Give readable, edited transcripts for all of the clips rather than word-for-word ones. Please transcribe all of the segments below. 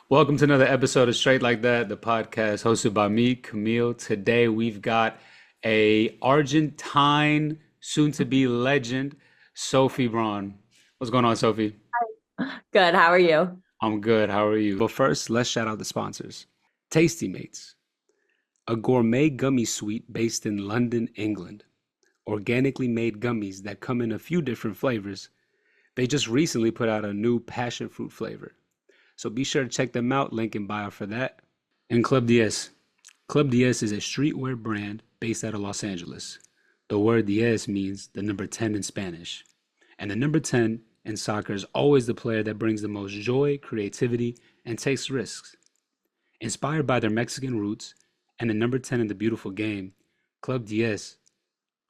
Welcome to another episode of Straight Like That, the podcast hosted by me, Camille. Today we've got a Argentine, soon-to-be legend, Sophie Braun. What's going on, Sophie? Good. How are you? I'm good. How are you? But first, let's shout out the sponsors. Tasty Mates, a gourmet gummy sweet based in London, England. Organically made gummies that come in a few different flavors. They just recently put out a new passion fruit flavor. So be sure to check them out. Link in bio for that. And Club DS. Club DS is a streetwear brand based out of Los Angeles. The word diez means the number 10 in Spanish. And the number 10 in soccer is always the player that brings the most joy, creativity, and takes risks. Inspired by their Mexican roots and the number 10 in the beautiful game, Club DS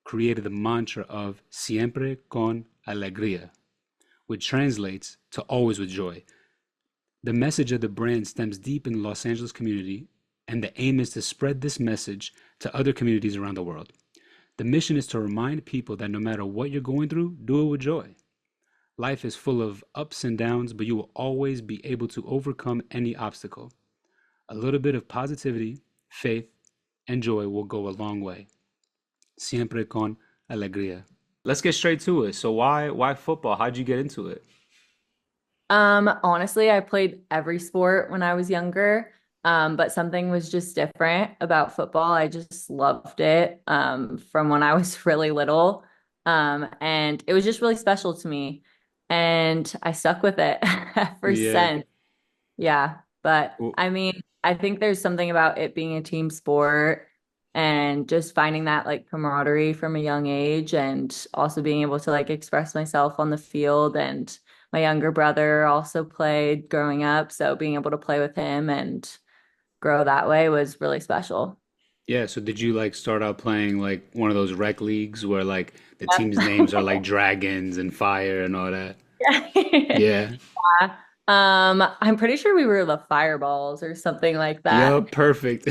created the mantra of Siempre con alegría, which translates to always with joy. The message of the brand stems deep in the Los Angeles community, and the aim is to spread this message to other communities around the world. The mission is to remind people that no matter what you're going through, do it with joy. Life is full of ups and downs, but you will always be able to overcome any obstacle. A little bit of positivity, faith, and joy will go a long way. Siempre con alegría. Let's get straight to it. So why football? How'd you get into it? Honestly, I played every sport when I was younger. But something was just different about football. I just loved it, from when I was really little. And it was just really special to me. And I stuck with it ever Yeah. since. Yeah. But Well, I mean, I think there's something about it being a team sport and just finding that like camaraderie from a young age and also being able to like express myself on the field. And my younger brother also played growing up, so being able to play with him and grow that way was really special. yeah, so did you like start out playing like one of those rec leagues where like the team's names are Yep. like dragons and fire and all that? Yeah. Yeah. I'm pretty sure we were the Fireballs or something like that. Yup, perfect.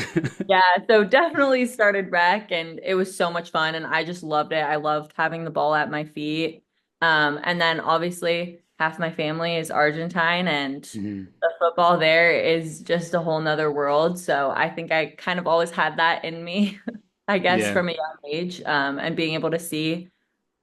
Yeah, so definitely started rec and it was so much fun and I just loved it. I loved having the ball at my feet. And then obviously half my family is Argentine and Mhm. the football there is just a whole nother world. So I think I kind of always had that in me, I guess, Yeah. from a young age. And being able to see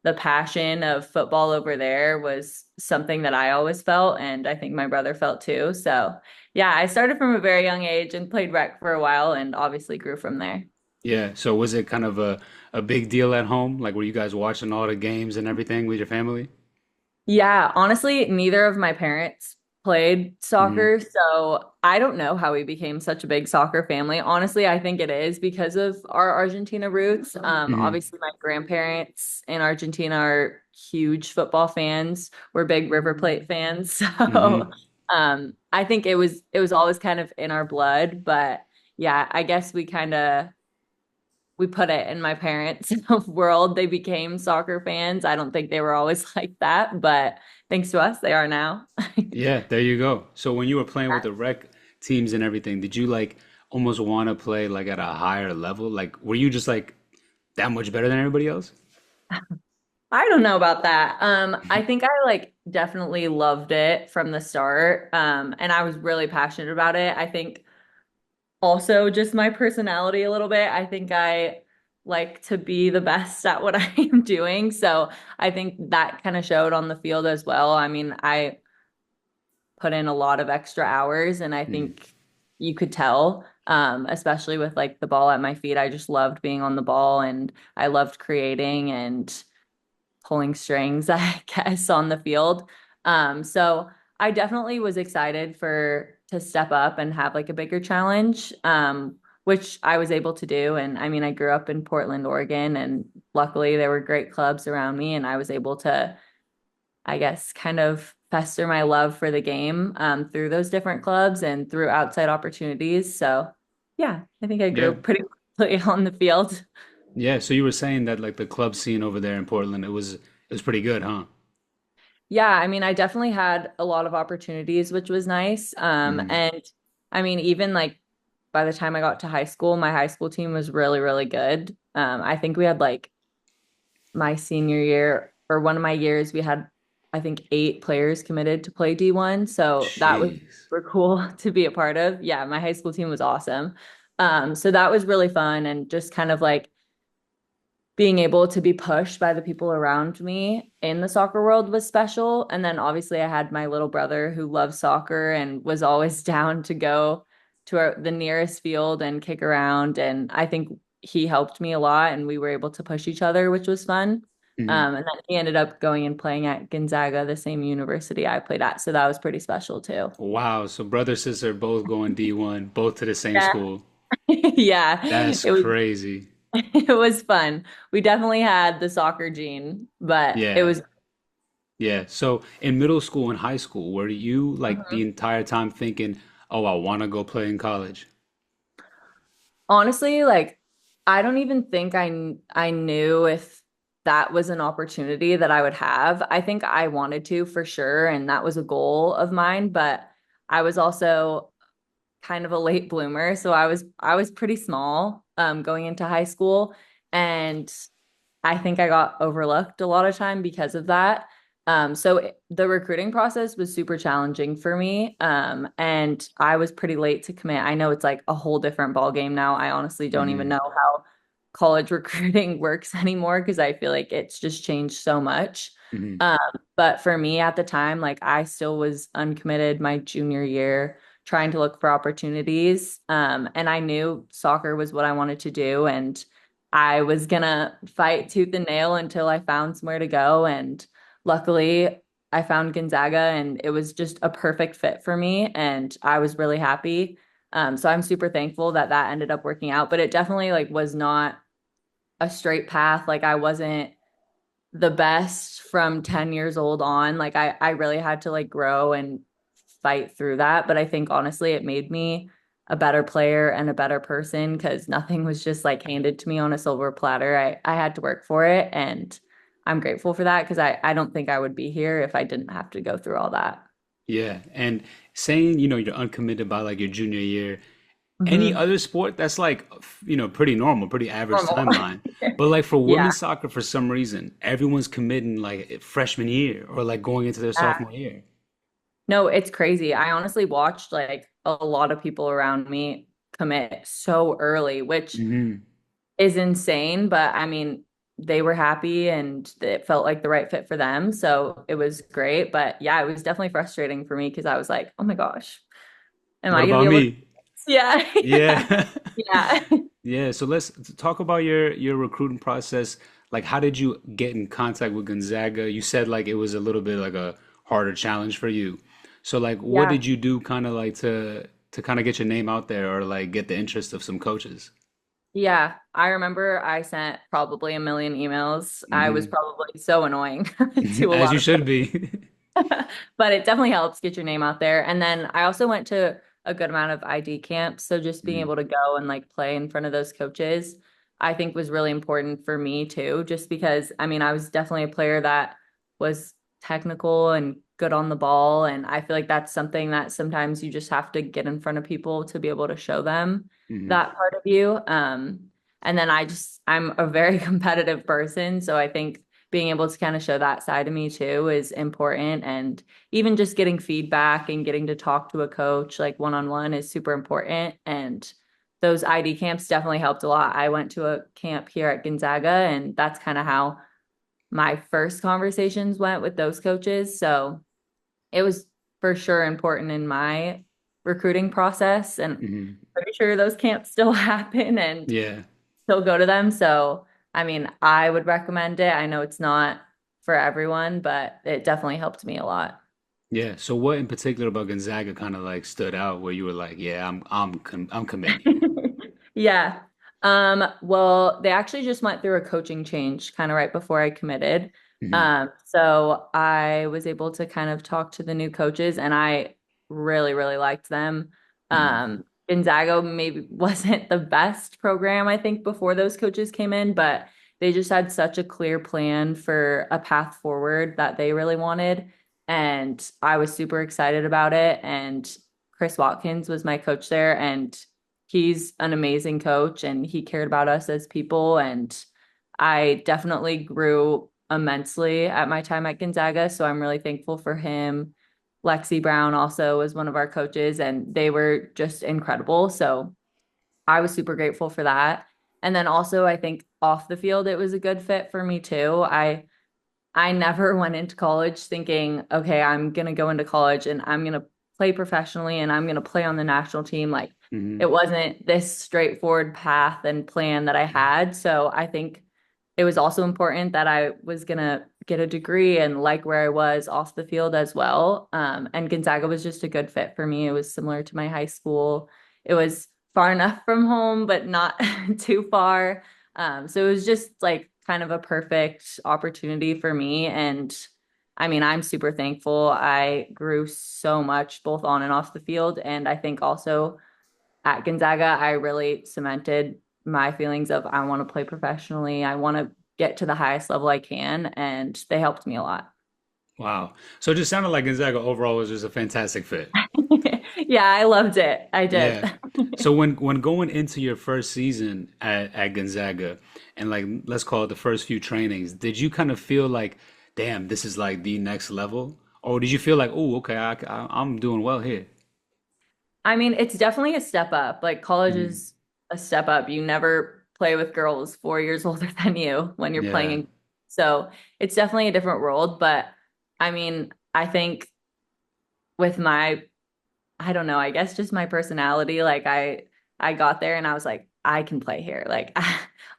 the passion of football over there was something that I always felt, and I think my brother felt too. So, yeah, I started from a very young age and played rec for a while and obviously grew from there. Yeah. So was it kind of a big deal at home? Like were you guys watching all the games and everything with your family? Yeah, honestly, neither of my parents played Hmm. soccer, so I don't know how we became such a big soccer family. Honestly, I think it is because of our Argentina roots. Hmm. Obviously, my grandparents in Argentina are huge football fans. We're big River Plate fans, so Hmm. I think it was always kind of in our blood. But yeah, I guess we put it in my parents' world. They became soccer fans. I don't think they were always like that, but thanks to us, they are now. Yeah, there you go. So when you were playing with the rec teams and everything, did you like almost want to play like at a higher level? Like were you just like that much better than everybody else? I don't know about that. I think I like definitely loved it from the start. And I was really passionate about it. I think also just my personality a little bit. I think I like to be the best at what I am doing. So I think that kind of showed on the field as well. I mean, I put in a lot of extra hours and I Mm. think you could tell, especially with like the ball at my feet. I just loved being on the ball and I loved creating and pulling strings, I guess, on the field. So I definitely was excited for to step up and have like a bigger challenge, which I was able to do. And I mean, I grew up in Portland, Oregon, and luckily there were great clubs around me, and I was able to, I guess, kind of fester my love for the game through those different clubs and through outside opportunities. So, yeah, I think I Yeah. grew pretty quickly on the field. Yeah, so you were saying that like the club scene over there in Portland, it was pretty good, huh? Yeah, I mean, I definitely had a lot of opportunities, which was nice. Hmm. And I mean, even like by the time I got to high school, my high school team was really, really good. I think we had like my senior year or one of my years, we had I think 8 players committed to play D1. So that was Jeez. super cool to be a part of. Yeah, my high school team was awesome. So that was really fun and just kind of like being able to be pushed by the people around me in the soccer world was special. And then obviously I had my little brother who loves soccer and was always down to go to the nearest field and kick around. And I think he helped me a lot and we were able to push each other, which was fun. Mhm. And then he ended up going and playing at Gonzaga, the same university I played at. So that was pretty special too. Wow. So brother, sister both going D1, both to the same Yeah. school. Yeah. That's It was crazy. it was fun. We definitely had the soccer gene, but it Yeah. was Yeah. So in middle school and high school, were you like the Mhm. entire time thinking, oh, I want to go play in college? Honestly, like I don't even think I knew if that was an opportunity that I would have. I think I wanted to for sure, and that was a goal of mine, but I was also kind of a late bloomer, so I was pretty small going into high school, and I think I got overlooked a lot of time because of that. The recruiting process was super challenging for me. And I was pretty late to commit. I know it's like a whole different ball game now. I honestly don't even Hmm. know how college recruiting works anymore because I feel like it's just changed so much. Hmm. Um, but for me at the time, like I still was uncommitted my junior year, trying to look for opportunities. And I knew soccer was what I wanted to do. And I was gonna fight tooth and nail until I found somewhere to go. And luckily, I found Gonzaga, and it was just a perfect fit for me. And I was really happy. So I'm super thankful that that ended up working out. But it definitely like was not a straight path. Like I wasn't the best from 10 years old on. Like I really had to like grow and fight through that. But I think honestly, it made me a better player and a better person because nothing was just like handed to me on a silver platter. I had to work for it. And I'm grateful for that because I don't think I would be here if I didn't have to go through all that. Yeah. And saying, you're uncommitted by like your junior year, any Hmm. other sport that's like, pretty normal, pretty average Normal. timeline. But like for Yeah. women's soccer, for some reason, everyone's committing like freshman year or like going into their Yeah. sophomore year. No, it's crazy. I honestly watched like a lot of people around me commit so early, which Hmm. is insane, but I mean, they were happy and it felt like the right fit for them. So it was great. But yeah, it was definitely frustrating for me because I was like, oh my gosh, am What I gonna be about able to? me? Yeah, yeah, Yeah. yeah. Yeah, so let's talk about your recruiting process. Like, how did you get in contact with Gonzaga? You said like it was a little bit like a harder challenge for you. So like, what Yeah. did you do kind of like to kind of get your name out there or like get the interest of some coaches? Yeah, I remember I sent probably a million emails. I was Hmm. probably so annoying to a As lot you of should be. but it definitely helps get your name out there. And then I also went to a good amount of ID camps. So just being Hmm. able to go and like play in front of those coaches, I think was really important for me too, just because I mean, I was definitely a player that was technical and good on the ball. And I feel like that's something that sometimes you just have to get in front of people to be able to show them Hmm. that part of you. And then I'm a very competitive person. So I think being able to kind of show that side of me too is important. And even just getting feedback and getting to talk to a coach like one on one is super important. And those ID camps definitely helped a lot. I went to a camp here at Gonzaga, and that's kind of how my first conversations went with those coaches. So it was for sure important in my recruiting process. And Hmm. pretty sure those camps still happen and Yeah. still go to them. So, I mean, I would recommend it. I know it's not for everyone, but it definitely helped me a lot. Yeah. So what in particular about Gonzaga kind of like stood out where you were like, yeah, I'm committing. Yeah. Well, they actually just went through a coaching change kind of right before I committed. Hmm. So I was able to kind of talk to the new coaches and I really, really liked them. Hmm. Gonzaga maybe wasn't the best program, I think, before those coaches came in, but they just had such a clear plan for a path forward that they really wanted. And I was super excited about it. And Chris Watkins was my coach there, and he's an amazing coach and he cared about us as people. And I definitely grew immensely at my time at Gonzaga. So I'm really thankful for him. Lexi Brown also was one of our coaches, and they were just incredible. So I was super grateful for that. And then also, I think off the field, it was a good fit for me too. I never went into college thinking, okay, I'm going to go into college and I'm going to play professionally and I'm going to play on the national team. Like Hmm. it wasn't this straightforward path and plan that I had. So I think it was also important that I was going to get a degree and like where I was off the field as well. And Gonzaga was just a good fit for me. It was similar to my high school. It was far enough from home, but not too far. So it was just like kind of a perfect opportunity for me. And I mean, I'm super thankful. I grew so much both on and off the field. And I think also at Gonzaga, I really cemented my feelings of I want to play professionally. I want to get to the highest level I can. And they helped me a lot. Wow. So it just sounded like Gonzaga overall was just a fantastic fit. Yeah, I loved it. I did. Yeah. So when going into your first season at Gonzaga and like let's call it the first few trainings, did you kind of feel like, damn, this is like the next level? Or did you feel like, oh, okay, I'm doing well here? I mean, it's definitely a step up. Like college Mhm. is a step up. You never play with girls 4 years older than you when you're playing Yeah. in. So it's definitely a different world. But I mean, I think with my, I don't know, I guess just my personality, like I got there and I was like, I can play here. Like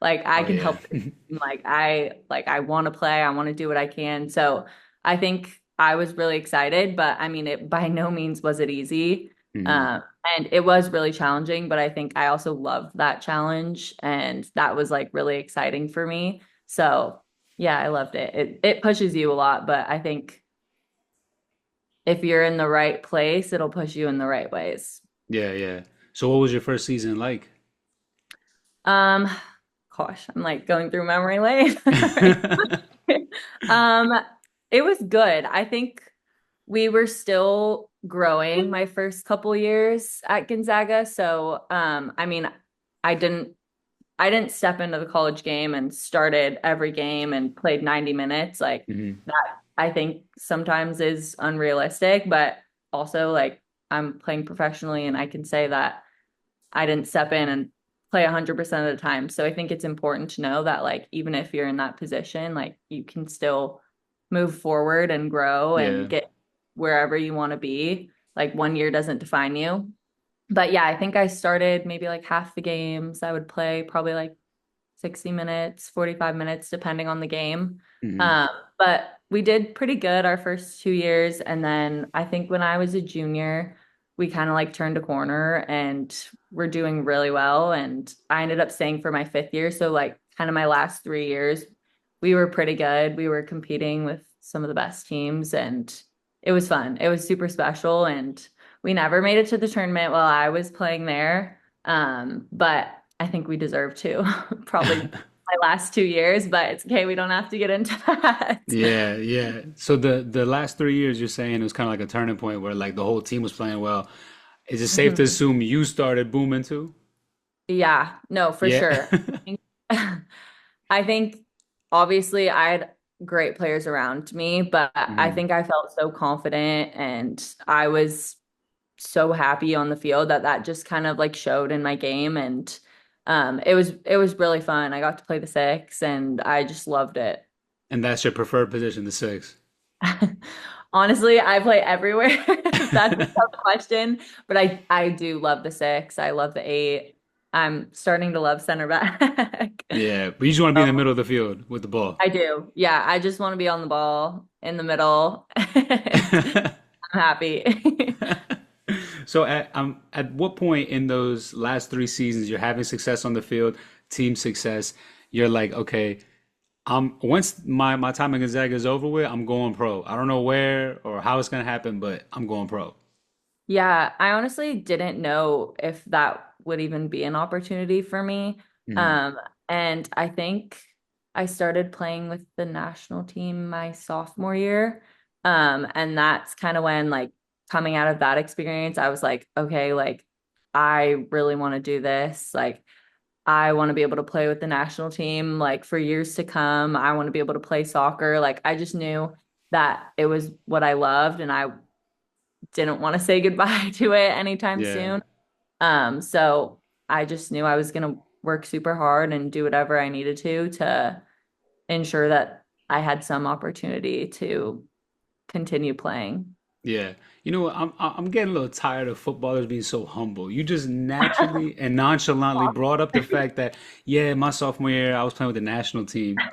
like I Oh can yeah. help this team. Like I want to play. I want to do what I can. So I think I was really excited, but I mean it by no means was it easy. Hmm. Um and it was really challenging, but I think I also loved that challenge and that was like really exciting for me. So yeah, I loved it. It pushes you a lot, but I think if you're in the right place, it'll push you in the right ways. Yeah, yeah. So what was your first season like? Um, gosh, I'm like going through memory lane. Right. Um, it was good. I think we were still growing my first couple years at Gonzaga. So, I mean, I didn't I didn't step into the college game and started every game and played 90 minutes. Like Hmm. that, I think sometimes is unrealistic, but also like I'm playing professionally and I can say that I didn't step in and play 100% of the time. So I think it's important to know that like even if you're in that position, like you can still move forward and grow and Yeah. get wherever you want to be. Like 1 year doesn't define you. But yeah, I think I started maybe like half the games I would play, probably like 60 minutes, 45 minutes, depending on the game. Hmm. Um, but we did pretty good our first 2 years. And then I think when I was a junior, we kind of like turned a corner and we're doing really well. And I ended up staying for my fifth year. So, like, kind of my last 3 years, we were pretty good. We were competing with some of the best teams and it was fun. It was super special. And we never made it to the tournament while I was playing there. But I think we deserve to. Probably my last 2 years, but it's okay. We don't have to get into that. Yeah, yeah. So the last 3 years you're saying it was kind of like a turning point where like the whole team was playing well. Is it safe to Mhm. assume you started booming too? Yeah, no, for Yeah. sure. I think obviously I had great players around me, but I Hmm. think I felt so confident and I was so happy on the field that that just kind of like showed in my game and it was really fun. I got to play the six and I just loved it. And that's your preferred position, the six. Honestly, I play everywhere. That's a tough question, but I do love the six. I love the eight. I'm starting to love center back. Yeah, but you just want to be in the So middle of the field with the ball. I do. Yeah, I just want to be on the ball in the middle and I'm happy. So at what point in those last 3 seasons you're having success on the field, team success, you're like, okay, once my time at Gonzaga is over with, I'm going pro. I don't know where or how it's gonna happen, but I'm going pro. Yeah, I honestly didn't know if that would even be an opportunity for me. Hmm. Um, and I think I started playing with the national team my sophomore year. And that's kind of when like coming out of that experience, I was like, okay, like I really want to do this. Like I want to be able to play with the national team like for years to come. I want to be able to play soccer. Like I just knew that it was what I loved and I didn't want to say goodbye to it anytime Yeah. soon. So I just knew I was going to work super hard and do whatever I needed to ensure that I had some opportunity to continue playing. Yeah. You know what? I'm getting a little tired of footballers being so humble. You just naturally and nonchalantly brought up the fact that, yeah, my sophomore year I was playing with the national team.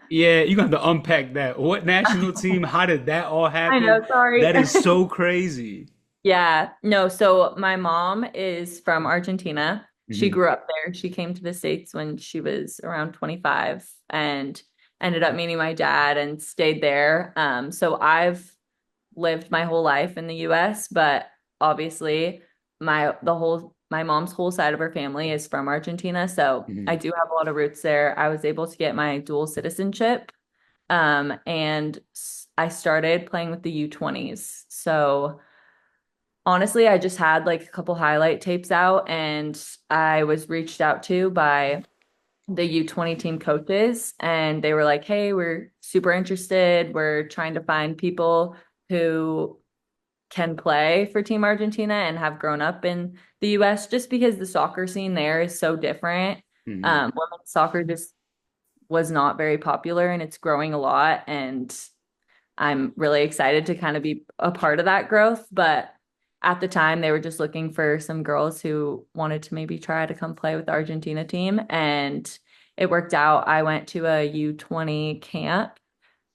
Yeah, you're gonna have to unpack that. What national team? How did that all I happen? know, sorry. That is so crazy. Yeah, no, so my mom is from Argentina. She Hmm. grew up there. She came to the States when she was around 25 and ended up meeting my dad and stayed there. So I've lived my whole life in the US, but obviously my mom's whole side of her family is from Argentina. So I Hmm. do have a lot of roots there. I was able to get my dual citizenship. And I started playing with the U20s. So honestly, I just had like a couple highlight tapes out and I was reached out to by the U20 team coaches and they were like, "Hey, we're super interested. We're trying to find people who can play for Team Argentina and have grown up in the US just because the soccer scene there is so different. Hmm. Women's soccer just was not very popular and it's growing a lot and I'm really excited to kind of be a part of that growth. But at the time, they were just looking for some girls who wanted to maybe try to come play with the Argentina team. And it worked out. I went to a U20 camp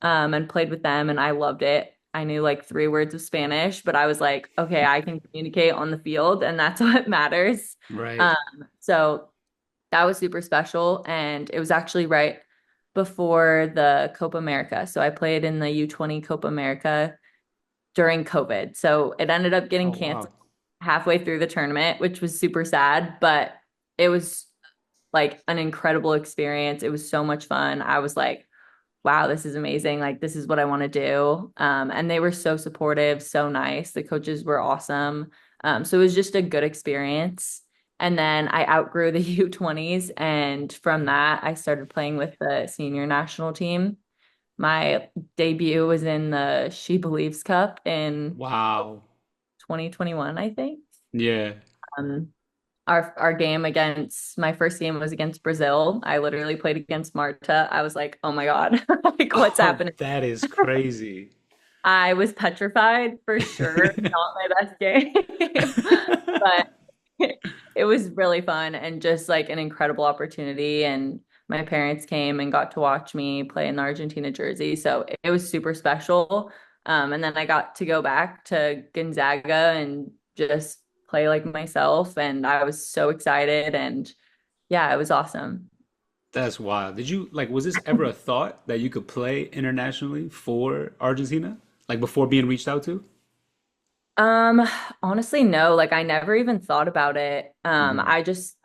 and played with them, and I loved it. I knew like 3 words of Spanish, but I was like, okay, I can communicate on the field, and that's what matters. Right. Um, so that was super special. And it was actually right before the Copa America. So I played in the U20 Copa America during COVID. So it ended up getting Oh wow. canceled halfway through the tournament, which was super sad, but it was like an incredible experience. It was so much fun. I was like, wow, this is amazing. Like, this is what I want to do. And they were so supportive, so nice. The coaches were awesome. So it was just a good experience. And then I outgrew the U20s. And from that, I started playing with the senior national team. My debut was in the She Believes Cup in Wow. 2021, I think. Yeah. Um, our game against my first game was against Brazil. I literally played against Marta. I was like, oh my God, like what's Oh, happening? that is crazy. I was petrified for sure. Not my best game, but it was really fun and just like an incredible opportunity. And my parents came and got to watch me play in the Argentina jersey. So it was super special. And then I got to go back to Gonzaga and just play like myself. And I was so excited. And yeah, it was awesome. That's wild. Did you like, was this ever a thought that you could play internationally for Argentina? Like before being reached out to? Um, Honestly, no, like I never even thought about it. Hmm.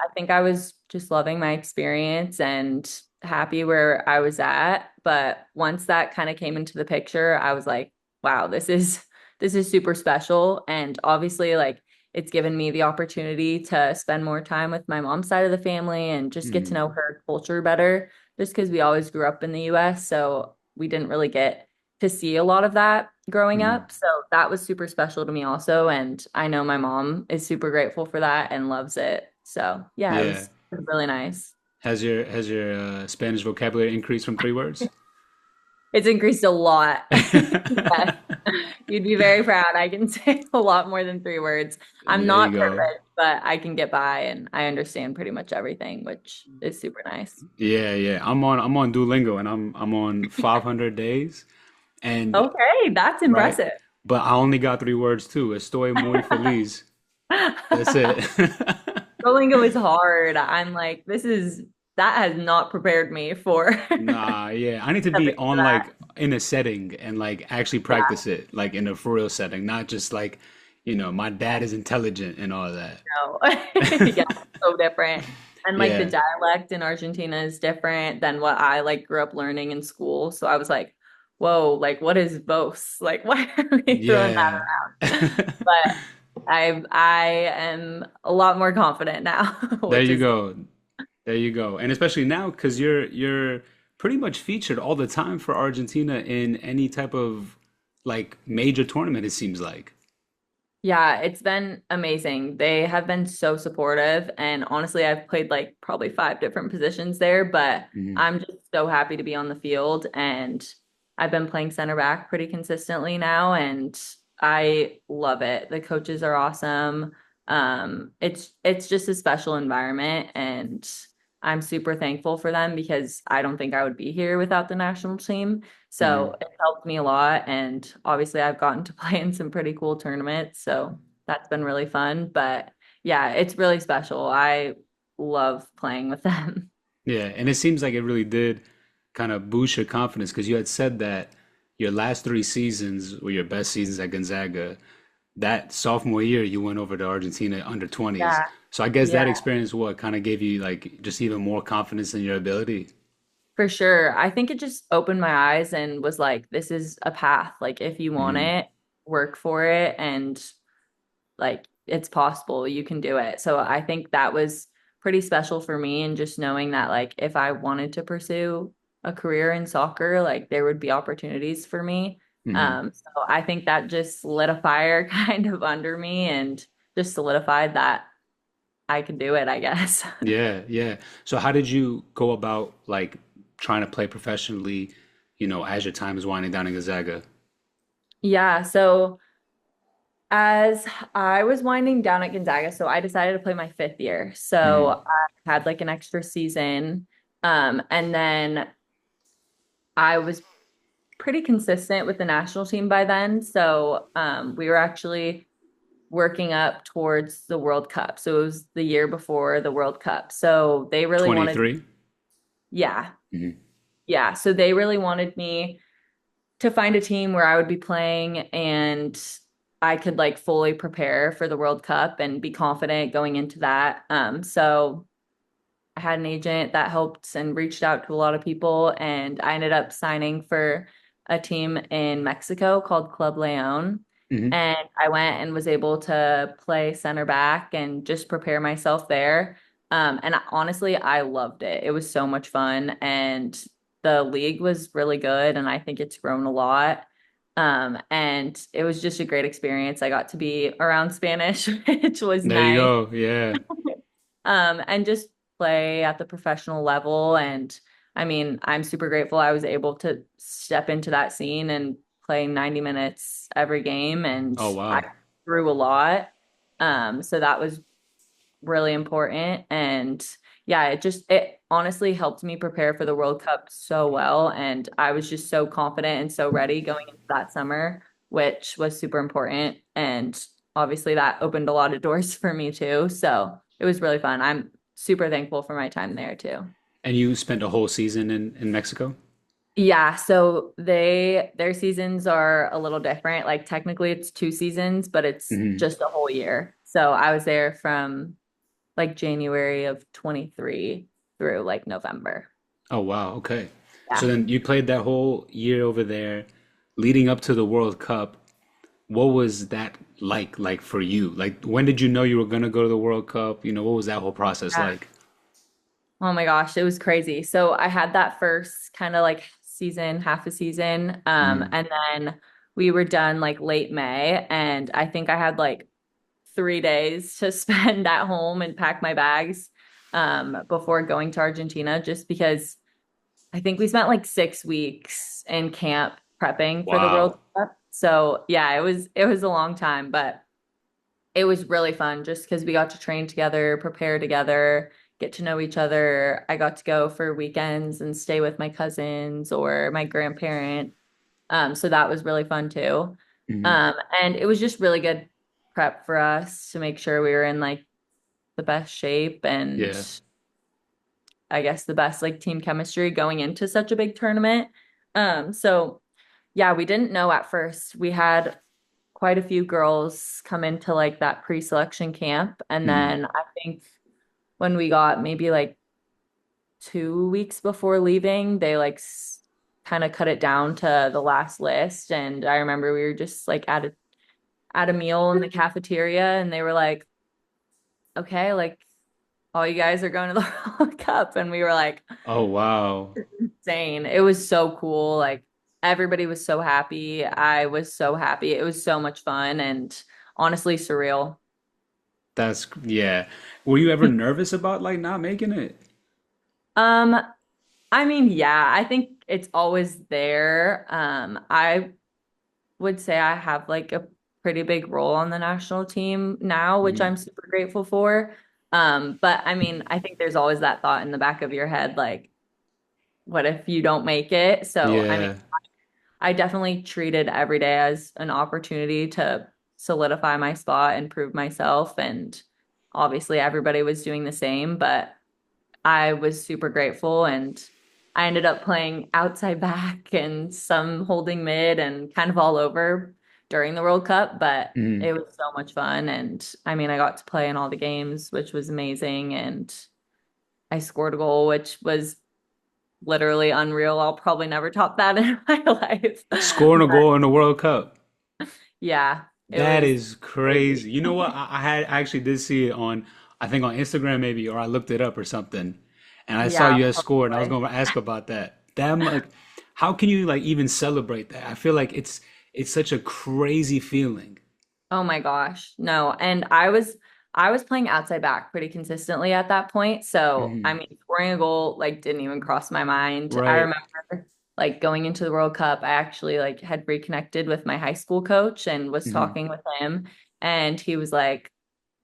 I think I was just loving my experience and happy where I was at. But once that kind of came into the picture, I was like, wow, this is super special. And obviously, like it's given me the opportunity to spend more time with my mom's side of the family and just get to Hmm. know her culture better, just because we always grew up in the US. So we didn't really get to see a lot of that growing Hmm. up. So that was super special to me also. And I know my mom is super grateful for that and loves it. So yeah, Yeah. it was really nice. Has your Spanish vocabulary increased from 3 words? It's increased a lot. Yes. You'd be very proud. I can say a lot more than 3 words. I'm There you not go. perfect, but I can get by and I understand pretty much everything, which is super nice. Yeah, yeah. I'm on Duolingo and I'm on 500 days and Okay, that's right, impressive. but I only got 3 words too. Estoy muy feliz. That's it. Duolingo is hard. I'm like, that has not prepared me for Nah, yeah. I need to be stepping into on that. like in a setting and like actually Yeah, practice it like in a for real setting, not just like, my dad is intelligent and all that. no. Yeah, so different. And like the Yeah. dialect in Argentina is different than what I like grew up learning in school. So I was like, whoa, like what is Vos? Like why are we throwing that Yeah. around? But I am a lot more confident now, There which you is go. There you go. And especially now, because you're pretty much featured all the time for Argentina in any type of like major tournament, it seems like. Yeah, it's been amazing. They have been so supportive. And honestly, I've played like probably five different positions there, but Hmm. I'm just so happy to be on the field. And I've been playing center back pretty consistently now, and I love it. The coaches are awesome. It's just a special environment, and I'm super thankful for them because I don't think I would be here without the national team. Hmm. So it helped me a lot. And obviously, I've gotten to play in some pretty cool tournaments. So that's been really fun. But yeah, it's really special. I love playing with them. Yeah, and it seems like it really did kind of boost your confidence because you had said that your last three seasons were your best seasons at Gonzaga. That sophomore year, you went over to Argentina under 20s. Yeah. So I guess that Yeah, experience, what kind of gave you like just even more confidence in your ability? for sure. I think it just opened my eyes and was like, this is a path. Like, if you want Hmm. it, work for it. And like it's possible you can do it. So I think that was pretty special for me, and just knowing that like if I wanted to pursue a career in soccer, like there would be opportunities for me. Hmm. So I think that just lit a fire kind of under me and just solidified that I could do it, I guess. Yeah, yeah. So how did you go about like trying to play professionally, as your time is winding down in Gonzaga? Yeah, so as I was winding down at Gonzaga, so I decided to play my fifth year. Hmm. So I had like an extra season. And then I was pretty consistent with the national team by then. So we were actually working up towards the World Cup. So it was the year before the World Cup. So they really wanted, 23? yeah, Hmm. yeah. So they really wanted me to find a team where I would be playing and I could like fully prepare for the World Cup and be confident going into that. So I had an agent that helped and reached out to a lot of people, and I ended up signing for a team in Mexico called Club Leon. Hmm. And I went and was able to play center back and just prepare myself there. Honestly, I loved it. It was so much fun, and the league was really good, and I think it's grown a lot. And it was just a great experience. I got to be around Spanish, which was There you nice. go. Yeah. And just play at the professional level. And I mean, I'm super grateful I was able to step into that scene and play 90 minutes every game. And Oh, I wow. grew a lot. So that was really important. And yeah, it honestly helped me prepare for the World Cup so well. And I was just so confident and so ready going into that summer, which was super important. And obviously that opened a lot of doors for me too. So it was really fun. I'm super thankful for my time there too. And you spent a whole season in Mexico? Yeah, so their seasons are a little different. Like technically it's two seasons, but it's Hmm. just a whole year. So I was there from like January of 23 through like November. Oh, wow. Okay. So Yeah. then you played that whole year over there, leading up to the World Cup. What was that like for you? Like, when did you know you were gonna go to the World Cup? What was that whole process Yeah. like? Oh my gosh, it was crazy. So I had that first kind of like season, half a season. Hmm. And then we were done like late May. And I think I had like 3 days to spend at home and pack my bags before going to Argentina, just because I think we spent like 6 weeks in camp prepping for the World Wow. Cup. So yeah, it was a long time, but it was really fun just because we got to train together, prepare together, get to know each other. I got to go for weekends and stay with my cousins or my grandparent. So that was really fun too. Hmm. And it was just really good prep for us to make sure we were in like the best shape and Yeah. I guess the best like team chemistry going into such a big tournament. So yeah, we didn't know at first. We had quite a few girls come into like that pre-selection camp. And Hmm. then I think when we got maybe like 2 weeks before leaving, they like kind of cut it down to the last list. And I remember we were just like at a meal in the cafeteria and they were like, okay, like "Oh, you guys are going to the World Cup." And we were like, Oh, wow. insane. It was so cool. Like everybody was so happy. I was so happy. It was so much fun and honestly surreal. Yeah. Were you ever nervous about like not making it? Um, I mean, yeah, I think it's always there. I would say I have like a pretty big role on the national team now, which Mhm. I'm super grateful for. But I mean, I think there's always that thought in the back of your head, like, what if you don't make it? So, I mean, Yeah. I definitely treated every day as an opportunity to solidify my spot and prove myself. And obviously, everybody was doing the same, but I was super grateful. And I ended up playing outside back and some holding mid and kind of all over during the World Cup. But Mhm. it was so much fun. And I mean, I got to play in all the games, which was amazing. And I scored a goal, which was literally unreal. I'll probably never top that in my life. Scoring a But goal in the World Cup. yeah, it That was is crazy. crazy. You know what? I actually did see it on, I think on Instagram maybe, or I looked it up or something, and I saw Yeah, you had scored, and I was probably. going to ask about that. Like, how can you like even celebrate that? I feel like it's such a crazy feeling. Oh my gosh. No. And I was playing outside back pretty consistently at that point. So, I Hmm. mean, scoring a goal like didn't even cross my mind. I Right. remember like going into the World Cup, I actually like had reconnected with my high school coach and was Hmm. talking with him and he was like,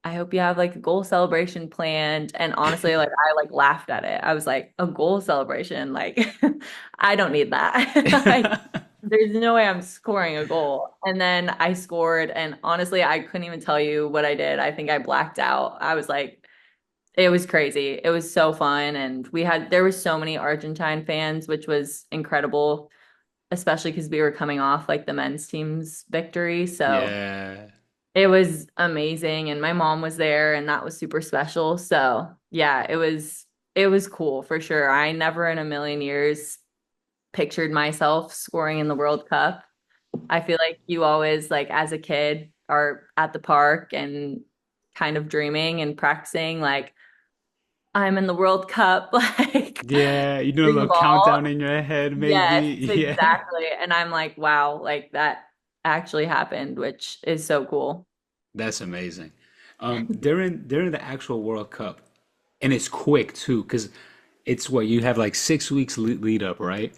I hope you have like a goal celebration planned. And honestly, like I like laughed at it. I was like, a goal celebration? Like, I don't need that. Like, there's no way I'm scoring a goal. And then I scored, and honestly, I couldn't even tell you what I did. I think I blacked out. I was like, it was crazy. It was so fun. And there was so many Argentine fans, which was incredible, especially because we were coming off like the men's team's victory. So Yeah. it was amazing. And my mom was there, and that was super special. So yeah, it was cool for sure. I never in a million years pictured myself scoring in the World Cup. I feel like you always, like, as a kid, are at the park and kind of dreaming and practicing, like, I'm in the World Cup, like, Yeah. You do a shooting the little ball. countdown in your head, Yes, maybe. Yeah. exactly. And I'm like, wow, like, that actually happened, which is so cool. That's amazing. During the actual World Cup, and it's quick too, because it's what you have like 6 weeks lead up, right?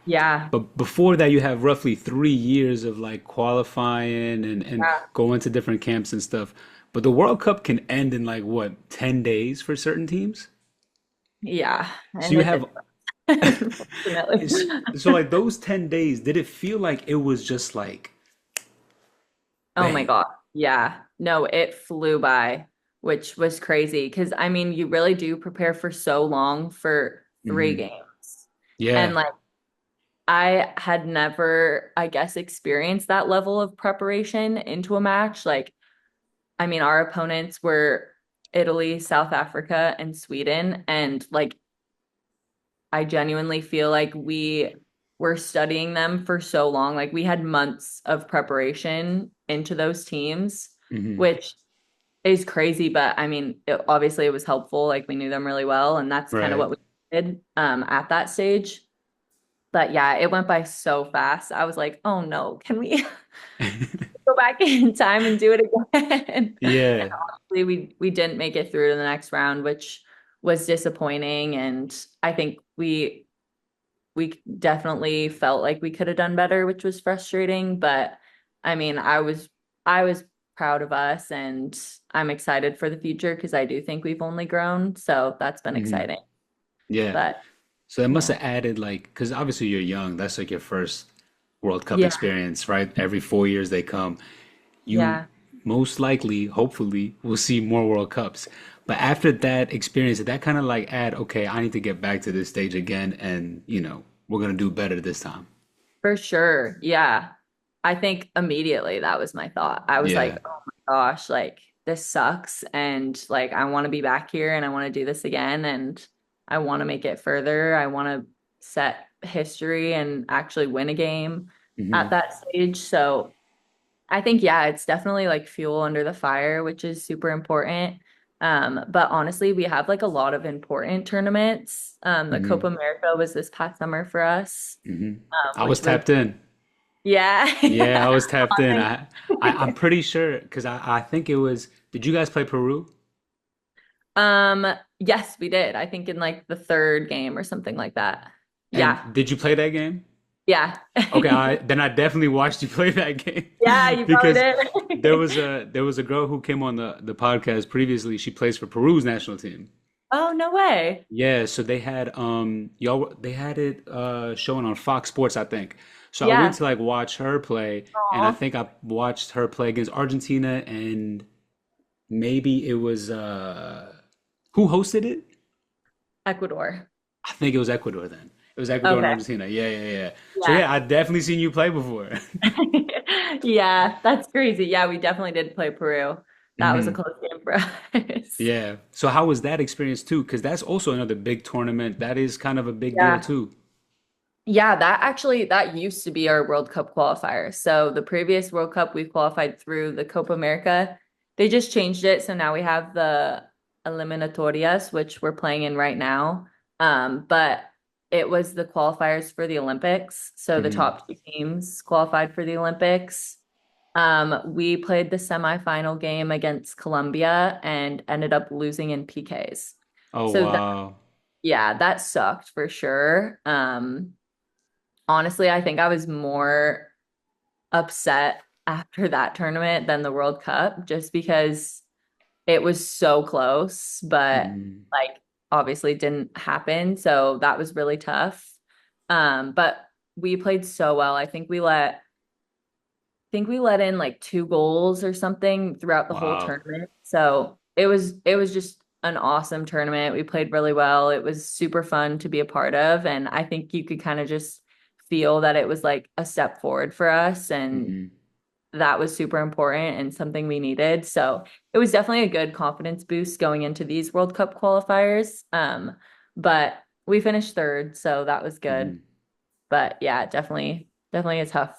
Yeah. But before that, you have roughly 3 years of like qualifying and Yeah. going to different camps and stuff. But the World Cup can end in like what, 10 days for certain teams? Yeah. So And you it have, did, unfortunately. so like those 10 days, did it feel like it was just like Oh my bang? God. Yeah. No, it flew by, which was crazy. Because I mean, you really do prepare for so long for three Hmm. games. And Yeah. like, I had never, I guess, experienced that level of preparation into a match. Like, I mean, our opponents were Italy, South Africa, and Sweden. And like, I genuinely feel like we were studying them for so long. Like, we had months of preparation into those teams, Hmm. which is crazy, but I mean, obviously it was helpful. Like we knew them really well, and that's kind of Right. what we did at that stage. But yeah, it went by so fast. I was like, oh no, can we go back in time and do it again? And Yeah. obviously we didn't make it through to the next round, which was disappointing. And I think we definitely felt like we could have done better, which was frustrating. But I mean, I was proud of us and I'm excited for the future because I do think we've only grown. So that's been Hmm. exciting. Yeah. But So it must yeah. have added like, because obviously you're young. That's like your first World Cup Yeah. experience, right? Every 4 years they come. You Yeah. most likely, hopefully, will see more World Cups. But after that experience, did that kind of like add, okay, I need to get back to this stage again, and we're gonna do better this time. For sure. Yeah. I think immediately that was my thought. I was like, Yeah. oh my gosh, like this sucks. And like, I want to be back here and I want to do this again. And I want to make it further. I want to set history and actually win a game at Hmm. that stage. So I think, yeah, it's definitely like fuel under the fire, which is super important. But honestly, we have like a lot of important tournaments. The Copa Hmm. America was this past summer for us, Hmm. I was which was, tapped in. yeah. Yeah, I was tapped in. Honor. I'm pretty sure because I think it was. Did you guys play Peru? Um, yes, we did. I think in like the third game or something like that. Yeah. And did you play that game? Yeah. Okay, I definitely watched you play that game Yeah, you probably because did. there was a girl who came on the podcast previously. She plays for Peru's national team. Oh, no way. Yeah, so they had they had it showing on Fox Sports, I think. So I went Yeah. to like watch her play, and I Aw. think I watched her play against Argentina, and maybe it was who hosted it? Ecuador. I think it was Ecuador then. It was Ecuador and Okay. Argentina. Yeah, yeah, yeah. So Yeah. yeah, I definitely seen you play before. Yeah, that's crazy. Yeah, we definitely did play Peru. That was a Hmm. close game for us. Yeah. So how was that experience too? Because that's also another big tournament. That is kind of a big deal Yeah. too. Yeah, that used to be our World Cup qualifier. So the previous World Cup we qualified through the Copa America. They just changed it, so now we have the eliminatorias, which we're playing in right now. But it was the qualifiers for the Olympics. So the Hmm. top two teams qualified for the Olympics. We played the semifinal game against Colombia and ended up losing in PKs. Oh So that, wow. yeah, that sucked for sure. Honestly, I think I was more upset after that tournament than the World Cup just because it was so close, but Hmm. like obviously didn't happen. So that was really tough. But we played so well. I think we let in like two goals or something throughout the whole Wow. tournament. So it was just an awesome tournament. We played really well. It was super fun to be a part of, and I think you could kind of just feel that it was like a step forward for us, and Hmm. that was super important and something we needed. So it was definitely a good confidence boost going into these World Cup qualifiers. But we finished third, so that was good. Hmm. But yeah, definitely a tough